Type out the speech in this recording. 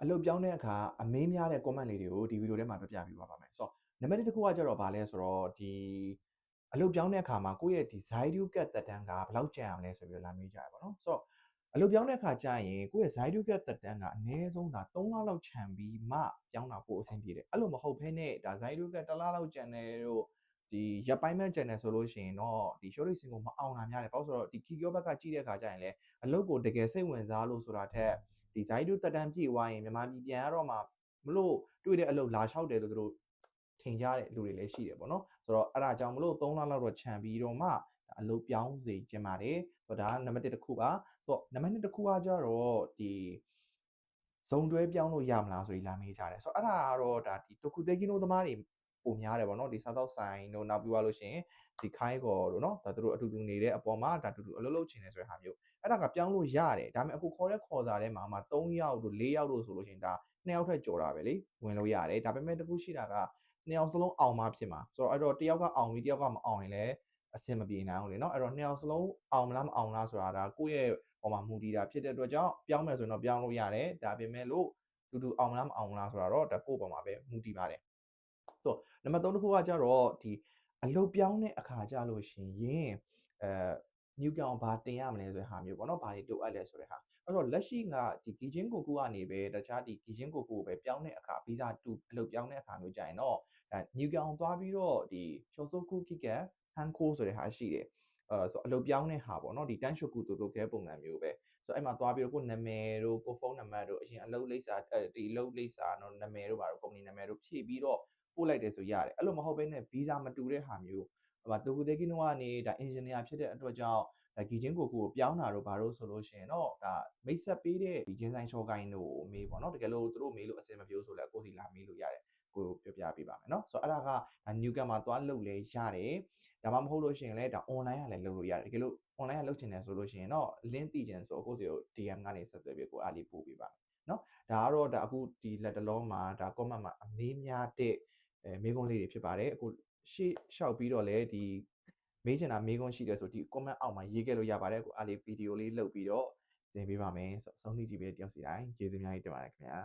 အလုပ်ပြောင်းတဲ့အခါအမေးများတဲ့ comment လေးတွေကိုဒီဗီဒီယိုထဲမှာပြပြပေးပါမယ်ဆိုတော့နံပါတ်1တစ်ခုကကြတော့ဗာလဲဆိုတော့ဒီအလုပ်ပြောင်းတဲ့အခါမှာကိုယ့်ရဲ့ဒီ Zydu Cat သက်တမ်းကဘယ်လောက်ကျန်အောင်လဲဆိုပြီးတော့လာမေးကြရပါတော့ဆိုတော့အလုပ်ပြောင်းတဲ့အခါကျရင်ကိုယ့်ရဲ့ Zydu Cat သက်တမ်းကအနည်းဆုံးဒါ3လလောက်ခြံပြီးမှပြောင်းတာပိုအဆင်ပြေတယ်အဲ့လိုမဟုတ်ဘဲနဲ့ဒါ Zydu Cat 1လလောက်ကျန်တယ်တို့ဒီရပ်ပိုင်းမဲ့ကျန်တယ်ဆိုလို့ရှိရင်တော့ဒီ short list ကိုမအောင်တာများတယ်ဘာလို့ဆိုတော့ဒီ Kikyo ဘက်ကကြည့်တဲ့အခါကျရင်လည်းအလုပ်ကိုတကယ်စိတ်ဝင်စားလို့ဆိုတာထက်ဒီ Zydu တက်တန်းပြည့်သွားရင်မြန်မာပြည်ပြန်ရတော့မှမလို့တွေ့တဲ့အလုပ်လာလျှောက်တယ်လို့သူတို့ထင်ကြတဲ့လူတွေလည်းရှိတယ်ပေါ့နော်ဆိုတော့အဲ့ဒါကြောင့်မလို့3လလောက်တော့ခြံပြီးတော့မှအလုပ်ပြောင်းစေချင်ပါတယ်ဆိုတော့ဒါကနံပါတ်1တစ်ခုပါဆိုတော့နံပါတ်2တစ်ခုကကြတော့ဒီဇုံတွဲပြောင်းလို့ရမလားဆိုပြီးလာမေးကြတယ်ဆိုတော့အဲ့ဒါကတော့ဒါဒီတိုကူတေကီနိုသမားတွေပုံများတယ်ပေါ့နော်ဒီစားတော့ဆိုင်တို့နောက်ပြီးသွားလို့ရှိရင်ဒီခိုင်းကော်တို့နော်ဒါသူတို့အတူတူနေတဲ့အပေါ်မှာဒါတူတူအလုပ်လုပ်ချင်တယ်ဆိုတဲ့ဟာမျိုးအဲ့ဒါကပြောင်းလို့ရတယ်ဒါပေမဲ့အခုခေါ်တဲ့ခေါ်စာထဲမှာ3ယောက်တို့4ယောက်တို့ဆိုလို့ရှိရင်ဒါ2ယောက်ထက်ကျော်တာပဲလေဝင်လို့ရတယ်ဒါပေမဲ့တခုရှိတာက2ယောက်စလုံးအောင်မှဖြစ်မှာဆိုတော့အဲ့တော့တယောက်ကအောင်ပြီးတယောက်ကမအောင်ရင်လည်းအဆင်မပြေနိုင်ဘူးလေနော်အဲ့တော့2ယောက်စလုံးအောင်မလားမအောင်လားဆိုတာဒါကိုယ့်ရဲ့ဟိုမှာမူတည်တာဖြစ်တဲ့အတွက်ကြောင့်ပြောင်းမယ်ဆိုရင်တော့ပြောင်းလို့ရတယ်ဒါပေမဲ့လို့တူတူအောင်မလားမအောင်လားဆိုတာတော့ဒါကိုယ့်ပေါ်မှာပဲမူတည်ပါတယ်ဆိုတော့နံပါတ်3တစ်ခုကကြတော့ဒီအလုပ်ပြောင်းတဲ့အခါကြလို့ရှိရင်new ပြောင်းဘာတင်ရမလဲဆိုတဲ့ဟာမျိုးပေါ့နော်ဘာတွေလိုအပ်လဲဆိုတဲ့ဟာအဲ့တော့လက်ရှိကဒီ Gijin Koku ကနေပဲတခြားဒီ Gijin Koku ကိုပဲပြောင်းတဲ့အခါ visa 2အလုပ်ပြောင်းတဲ့အခါမျိုးကြာရင်တော့ဒါ new ပြောင်းသွားပြီးတော့ဒီ Shosoku Kikan Hanko ဆိုတဲ့ဟာရှိတယ်ဆိုအလုပ်ပြောင်းတဲ့ဟာပေါ့နော်ဒီ Tanshoku တူတူခဲပုံစံမျိုးပဲဆိုအဲ့မှာသွားပြီးတော့ကိုနာမည်တို့ကိုဖုန်းနံပါတ်တို့အရင်အလုပ်လိပ်စာဒီအလုပ်လိပ်စာတော့နာမည်တို့ပါတော့ကုမ္ပဏီနာမည်တို့ဖြည့်ပြီးတော့ပို့လိုက်တယ်ဆိုရတယ်အဲ့လိုမဟုတ်ဘဲနဲ့ visa မတူတဲ့ဟာမျိုးဟိုမှာတိုကူတေကီနိုကနေဒါ engineer ဖြစ်တဲ့အတွက်ကြောင့်ဒါ Gijin Koku ကိုပြောင်းတာတို့ဘာလို့ဆိုလို့ရှိရင်တော့ဒါမိတ်ဆက်ပေးတဲ့ဒီဂျင်းဆိုင်ချောကိုင်းတို့မေးပေါ့နော်တကယ်လို့သူတို့မေးလို့အဆင်မပြေဘူးဆိုလည်းကိုစီလာမေးလို့ရတယ်ကိုပြောပြပေးပါမယ်เนาะဆိုတော့အဲ့ဒါကဒါ new cam မှာသွားလုပ်လဲရတယ်ဒါမှမဟုတ်လို့ရှိရင်လည်းဒါ online ကလည်းလုပ်လို့ရတယ်တကယ်လို့ online ကလုပ်ချင်တယ်ဆိုလို့ရှိရင်တော့ link တည်ချင်ဆိုကိုစီကို DM ကနေဆက်သွယ်ပြီးကိုအားလေးပို့ပေးပါမယ်เนาะဒါကတော့ဒါအခုဒီလက်တလုံးမှာဒါ comment မှာအမေးများတဲ့မေးခွန်းလေးတွေဖြစ်ပါတယ်အခုရှေ့လျှောက်ပြီးတော့လည်းဒီမေးချင်တာမေးခွန်းရှိတယ်ဆိုဒီ comment အောက်မှာရေးခဲ့လို့ရပါတယ်ကိုအားလေးဗီဒီယိုလေးလုပ်ပြီးတော့သင်ပေးပါမယ်ဆိုတော့အဆုံးထိကြည့်ပေးတဲ့တယောက်စီတိုင်းကျေးဇူးများကြီးတင်ပါတယ်ခင်ဗျာ